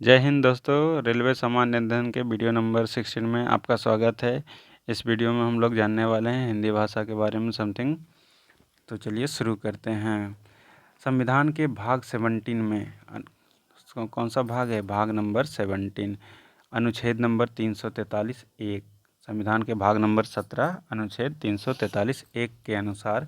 जय हिंद दोस्तों। रेलवे सामान्य अध्ययन के वीडियो नंबर 16 में आपका स्वागत है। इस वीडियो में हम लोग जानने वाले हैं हिंदी भाषा के बारे में समथिंग। तो चलिए शुरू करते हैं। संविधान के भाग 17 में कौन सा भाग है? भाग नंबर 17, अनुच्छेद नंबर 343(1). संविधान के भाग नंबर 17 अनुच्छेद 343(1) के अनुसार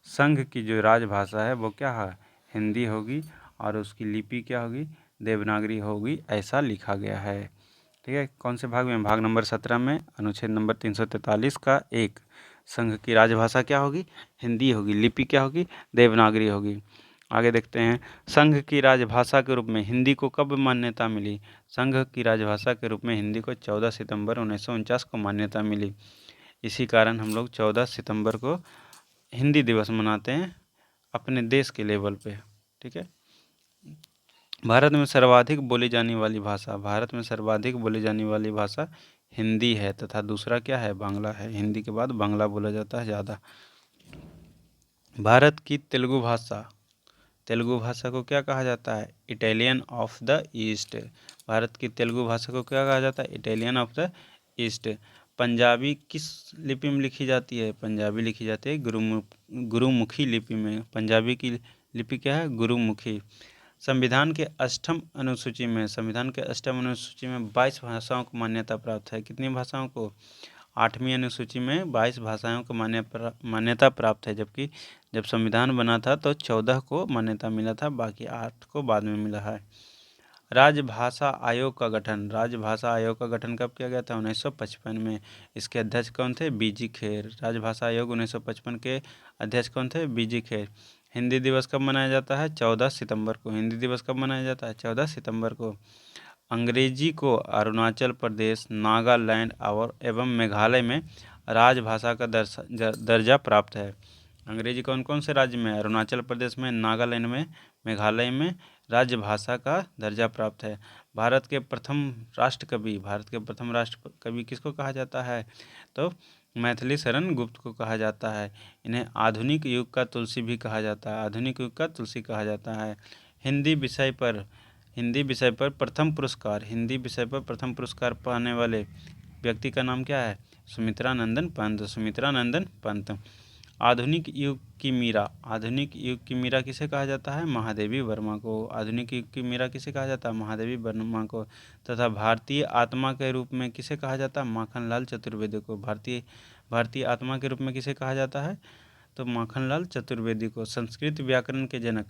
संघ की जो राजभाषा है वो क्या है? हिंदी होगी, और उसकी लिपि क्या होगी? देवनागरी होगी, ऐसा लिखा गया है। ठीक है, कौन से भाग में? भाग नंबर 17 में अनुच्छेद नंबर 343(1). संघ की राजभाषा क्या होगी? हिंदी होगी। लिपि क्या होगी? देवनागरी होगी। आगे देखते हैं, संघ की राजभाषा के रूप में हिंदी को कब मान्यता मिली? संघ की राजभाषा के रूप में हिंदी को 14 सितंबर 1949 को मान्यता मिली। इसी कारण हम लोग 14 सितंबर को हिंदी दिवस मनाते हैं अपने देश के लेवल पे। ठीक है, भारत में सर्वाधिक बोली जाने वाली भाषा, भारत में सर्वाधिक बोली जाने वाली भाषा हिंदी है, तथा दूसरा क्या है? बांग्ला है। हिंदी के बाद बांग्ला बोला जाता है ज़्यादा। भारत की तेलुगु भाषा, तेलुगु भाषा को क्या कहा जाता है? Italian of the east. Bharat की तेलुगु भाषा को क्या कहा जाता है? Italian of the east. Punjabi किस लिपि में लिखी जाती है? पंजाबी लिखी जाती है गुरुमुखी लिपि में। पंजाबी की लिपि क्या है? गुरुमुखी। संविधान के अष्टम अनुसूची में, संविधान के अष्टम अनुसूची में 22 भाषाओं को मान्यता प्राप्त है। कितनी भाषाओं को? 8वीं अनुसूची में 22 भाषाओं को मान्यता प्राप्त है, जबकि जब संविधान बना था तो 14 को मान्यता मिला था, बाकी 8 को बाद में मिला है। राजभाषा आयोग का गठन, राजभाषा आयोग का गठन कब किया गया था? 1955 में। इसके अध्यक्ष कौन थे? बीजी खेर। राजभाषा आयोग 1955 के अध्यक्ष कौन थे? बीजी खेर। हिंदी दिवस कब मनाया जाता है? 14 सितंबर को। हिंदी दिवस कब मनाया जाता है? 14 सितंबर को। अंग्रेजी को अरुणाचल प्रदेश, नागालैंड और एवं मेघालय में राजभाषा का दर्जा प्राप्त है। अंग्रेजी कौन कौन से राज्य में? अरुणाचल प्रदेश में, नागालैंड में, मेघालय में राजभाषा का दर्जा प्राप्त है। भारत के प्रथम राष्ट्रकवि, भारत के प्रथम राष्ट्रकवि किसको कहा जाता है? तो मैथिली शरण गुप्त को कहा जाता है। इन्हें आधुनिक युग का तुलसी भी कहा जाता है, आधुनिक युग का तुलसी कहा जाता है। हिंदी विषय पर प्रथम पुरस्कार, हिंदी विषय पर प्रथम पुरस्कार पाने वाले व्यक्ति का नाम क्या है? सुमित्रा नंदन पंत, सुमित्रा नंदन पंत। आधुनिक युग की मीरा, आधुनिक युग की मीरा किसे कहा जाता है? महादेवी वर्मा को। आधुनिक युग की मीरा किसे कहा जाता है? महादेवी वर्मा को। तथा भारतीय आत्मा के रूप में किसे कहा जाता है? माखनलाल चतुर्वेदी को। भारतीय आत्मा के रूप में किसे कहा जाता है? तो माखनलाल चतुर्वेदी को। संस्कृत व्याकरण के जनक,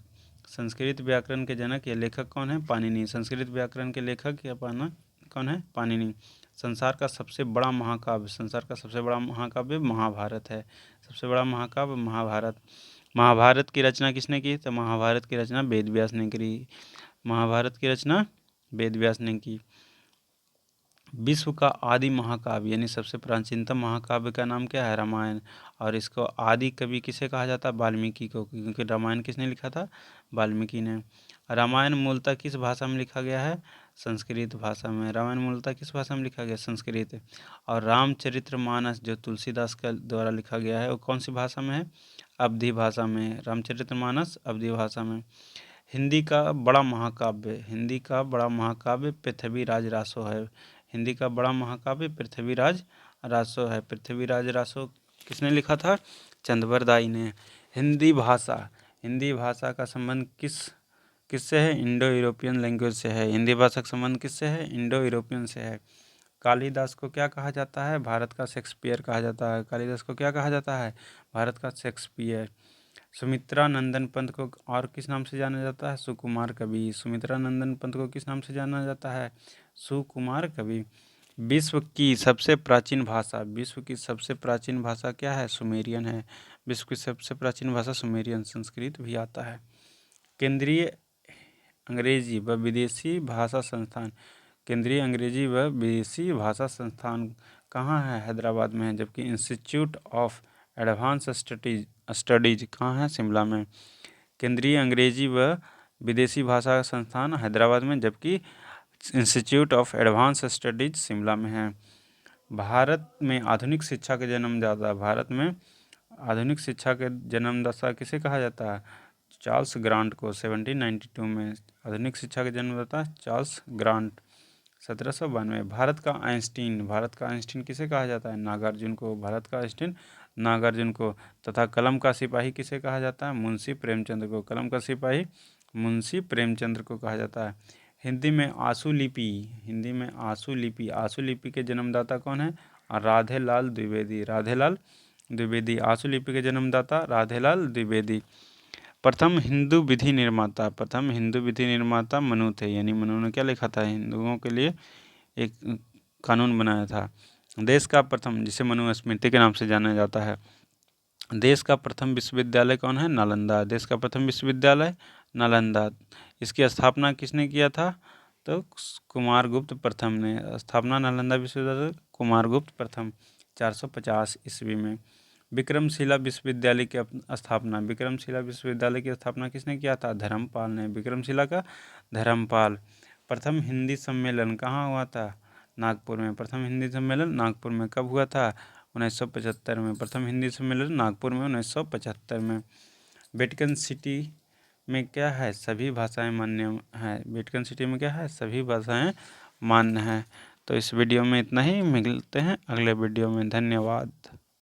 संस्कृत व्याकरण के जनक या लेखक कौन है? पाणिनि। संस्कृत व्याकरण के लेखक या कौन है? पाणिनि। संसार का सबसे बड़ा महाकाव्य, संसार का सबसे बड़ा महाकाव्य महाभारत है। सबसे बड़ा महाकाव्य महाभारत। महाभारत की रचना किसने की? तो महाभारत की रचना वेद व्यास ने की। महाभारत की रचना वेद व्यास ने की। विश्व का आदि महाकाव्य यानी सबसे प्राचीनतम महाकाव्य का नाम क्या है? रामायण। और इसको आदि कवि किसे कहा जाता है? वाल्मीकि को, क्योंकि रामायण किसने लिखा था? वाल्मीकि ने। रामायण मूलतः किस भाषा में लिखा गया है? संस्कृत भाषा में। रामायण मूलतः किस भाषा में लिखा गया? संस्कृत। और रामचरितमानस जो तुलसीदास के द्वारा लिखा गया है वो कौन सी भाषा में है? अवधी भाषा में। रामचरितमानस अवधी भाषा में। हिंदी का बड़ा महाकाव्य, हिंदी का बड़ा महाकाव्य पृथ्वीराज रासो है। हिंदी का बड़ा महाकाव्य पृथ्वीराज रासो है। पृथ्वीराज रासो किसने लिखा था? चंद्रवरदाई ने। हिंदी भाषा का संबंध किससे है? इंडो यूरोपियन लैंग्वेज से है। हिंदी भाषा का संबंध किससे है? इंडो यूरोपियन से है। कालिदास को क्या कहा जाता है? भारत का शेक्सपियर कहा जाता है। कालिदास को क्या कहा जाता है? भारत का शेक्सपियर। सुमित्रा नंदन पंत को और किस नाम से जाना जाता है? सुकुमार कवि। सुमित्रा नंदन पंत को किस नाम से जाना जाता है? सुकुमार कवि। विश्व की सबसे प्राचीन भाषा, विश्व की सबसे प्राचीन भाषा क्या है? सुमेरियन है। विश्व की सबसे प्राचीन भाषा सुमेरियन। संस्कृत भी आता है। केंद्रीय अंग्रेजी व विदेशी भाषा संस्थान, केंद्रीय अंग्रेजी व विदेशी भाषा संस्थान कहाँ है? हैदराबाद में है। जबकि इंस्टीट्यूट ऑफ एडवांस स्टडीज कहाँ है? शिमला में। केंद्रीय अंग्रेजी व विदेशी भाषा संस्थान हैदराबाद में, जबकि institute of advance studies Shimla में है। भारत में आधुनिक शिक्षा के जन्मदाता, भारत में आधुनिक शिक्षा के जन्मदाता किसे कहा जाता है? चार्ल्स ग्रांट को 1792 में। आधुनिक शिक्षा का जन्मदाता चार्ल्स ग्रांट 1792। भारत का आइंस्टीन किसे कहा जाता है? नागार्जुन को। भारत का आइंस्टीन नागार्जुन को। तथा कलम का सिपाही किसे कहा जाता है? मुंशी प्रेमचंद को। कलम का सिपाही मुंशी प्रेमचंद को कहा जाता है। हिंदी में आशु लिपि के जन्मदाता कौन है? राधेलाल द्विवेदी। आशु लिपि के जन्मदाता राधेलाल द्विवेदी। प्रथम हिंदू विधि निर्माता मनु थे, यानी मनु ने क्या लिखा था? हिंदुओं के लिए एक कानून बनाया था। देश का प्रथम, जिसे मनुस्मृति के नाम से जाना जाता है, देश का प्रथम विश्वविद्यालय कौन है? नालंदा। देश का प्रथम विश्वविद्यालय नालंदा। इसकी स्थापना किसने किया था? तो कुमारगुप्त प्रथम ने। स्थापना नालंदा विश्वविद्यालय कुमारगुप्त प्रथम 450 ईस्वी में। विक्रमशिला विश्वविद्यालय की स्थापना किसने किया था? धर्मपाल ने। विक्रमशिला का धर्मपाल। प्रथम हिंदी सम्मेलन कहाँ हुआ था? नागपुर में। प्रथम हिंदी सम्मेलन नागपुर में कब हुआ था? 1975 में। प्रथम हिंदी सम्मेलन नागपुर में 1975 में। वेटिकन सिटी में क्या है? सभी भाषाएं मान्य हैं। वेटिकन सिटी में क्या है? सभी भाषाएं मान्य हैं। तो इस वीडियो में इतना ही, मिलते हैं अगले वीडियो में। धन्यवाद।